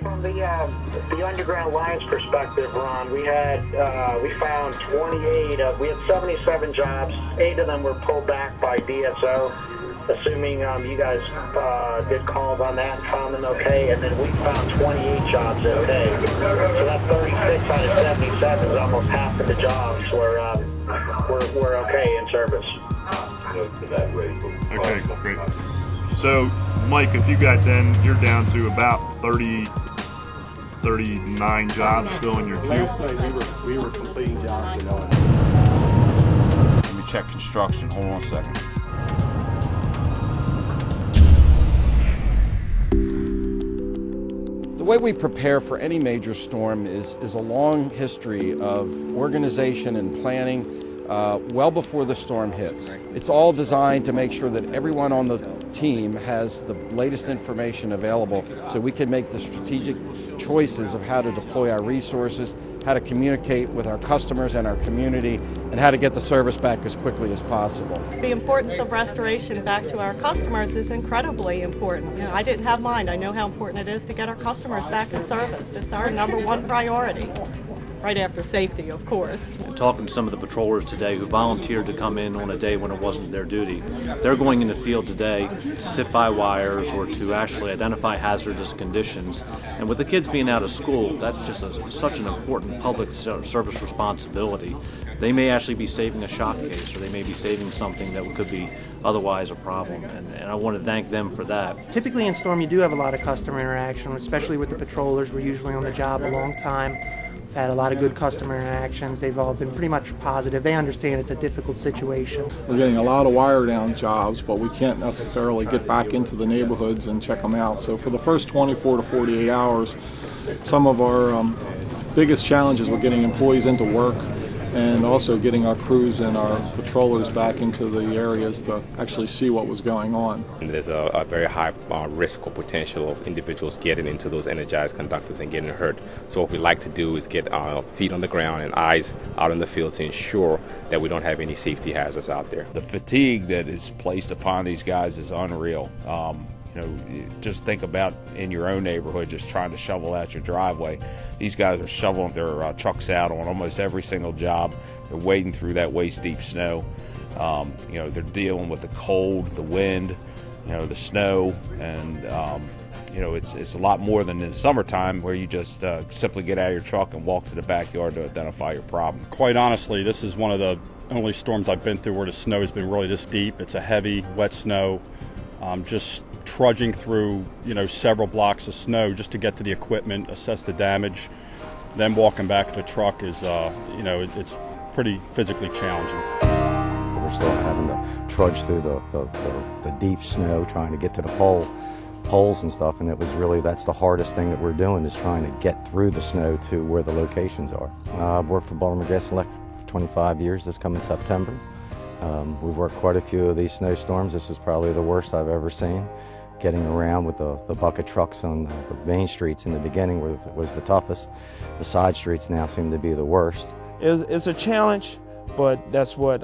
From the underground lines perspective, Ron, we found 28. We had 77 jobs. 8 of them were pulled back by DSO, assuming you guys did calls on that and found them okay. And then we found 28 jobs okay. So that's 36 out of 77 is almost half of the jobs were okay in service. Okay, great. So, Mike, if you got then, you're down to about 39 jobs still in your queue. Last night we were completing jobs, Let me check construction. Hold on a second. The way we prepare for any major storm is a long history of organization and planning well before the storm hits. It's all designed to make sure that everyone on the team has the latest information available so we can make the strategic choices of how to deploy our resources, how to communicate with our customers and our community, and how to get the service back as quickly as possible. The importance of restoration back to our customers is incredibly important. You know, I didn't have mine. I know how important it is to get our customers back in service. It's our #1 priority. Right after safety, of course. And talking to some of the patrollers today who volunteered to come in on a day when it wasn't their duty, they're going in the field today to sit by wires or to actually identify hazardous conditions. And with the kids being out of school, that's just such an important public service responsibility. They may actually be saving a shock case, or they may be saving something that could be otherwise a problem, and I want to thank them for that. Typically in storm you do have a lot of customer interaction, especially with the patrollers. We're usually on the job a long time. We've had a lot of good customer interactions. They've all been pretty much positive. They understand it's a difficult situation. We're getting a lot of wire down jobs, but we can't necessarily get back into the neighborhoods and check them out. So for the first 24 to 48 hours, some of our biggest challenges were getting employees into work, and also getting our crews and our patrollers back into the areas to actually see what was going on. And there's a very high risk or potential of individuals getting into those energized conductors and getting hurt. So what we like to do is get our feet on the ground and eyes out in the field to ensure that we don't have any safety hazards out there. The fatigue that is placed upon these guys is unreal. Just think about in your own neighborhood, just trying to shovel out your driveway. These guys are shoveling their trucks out on almost every single job. They're wading through that waist-deep snow. They're dealing with the cold, the wind, the snow, and it's a lot more than in the summertime where you just simply get out of your truck and walk to the backyard to identify your problem. Quite honestly, this is one of the only storms I've been through where the snow has been really this deep. It's a heavy, wet snow. Just trudging through, several blocks of snow just to get to the equipment, assess the damage, then walking back to the truck is, it's pretty physically challenging. We're still having to trudge through the deep snow, trying to get to the poles and stuff, and it was really, that's the hardest thing that we're doing, is trying to get through the snow to where the locations are. I've worked for Baltimore Gas and Electric for 25 years this coming September. We've worked quite a few of these snowstorms. This is probably the worst I've ever seen. Getting around with the bucket trucks on the main streets in the beginning was the toughest. The side streets now seem to be the worst. It's a challenge, but that's what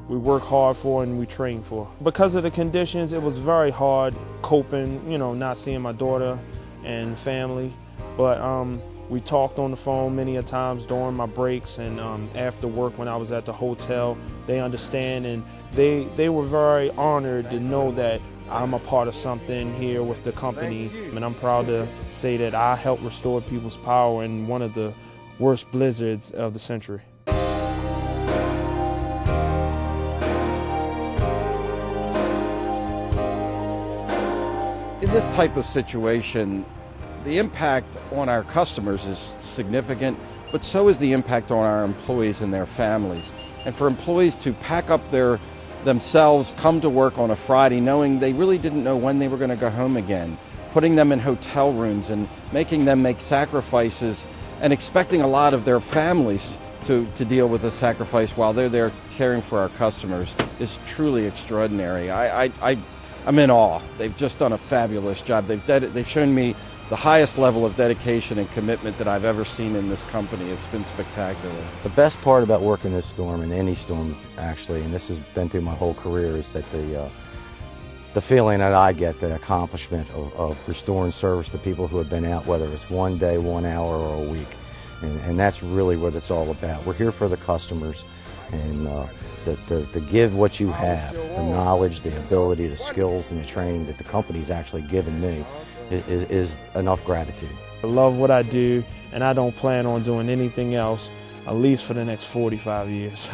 we work hard for and we train for. Because of the conditions, it was very hard coping, not seeing my daughter and family. But we talked on the phone many a times during my breaks and after work when I was at the hotel. They understand, and they were very honored to know that I'm a part of something here with the company. And I'm proud to say that I helped restore people's power in one of the worst blizzards of the century. In this type of situation, the impact on our customers is significant, but so is the impact on our employees and their families. And for employees to pack up themselves, come to work on a Friday knowing they really didn't know when they were going to go home again, putting them in hotel rooms and making them make sacrifices and expecting a lot of their families to deal with the sacrifice while they're there caring for our customers is truly extraordinary. I'm in awe. They've just done a fabulous job. They've shown me the highest level of dedication and commitment that I've ever seen in this company. It's been spectacular. The best part about working this storm, and any storm actually, and this has been through my whole career, is that the feeling that I get, the accomplishment of restoring service to people who have been out, whether it's 1 day, 1 hour, or a week. And that's really what it's all about. We're here for the customers, and to give what you have, the knowledge, the ability, the skills, and the training that the company's actually given me is enough gratitude. I love what I do, and I don't plan on doing anything else, at least for the next 45 years.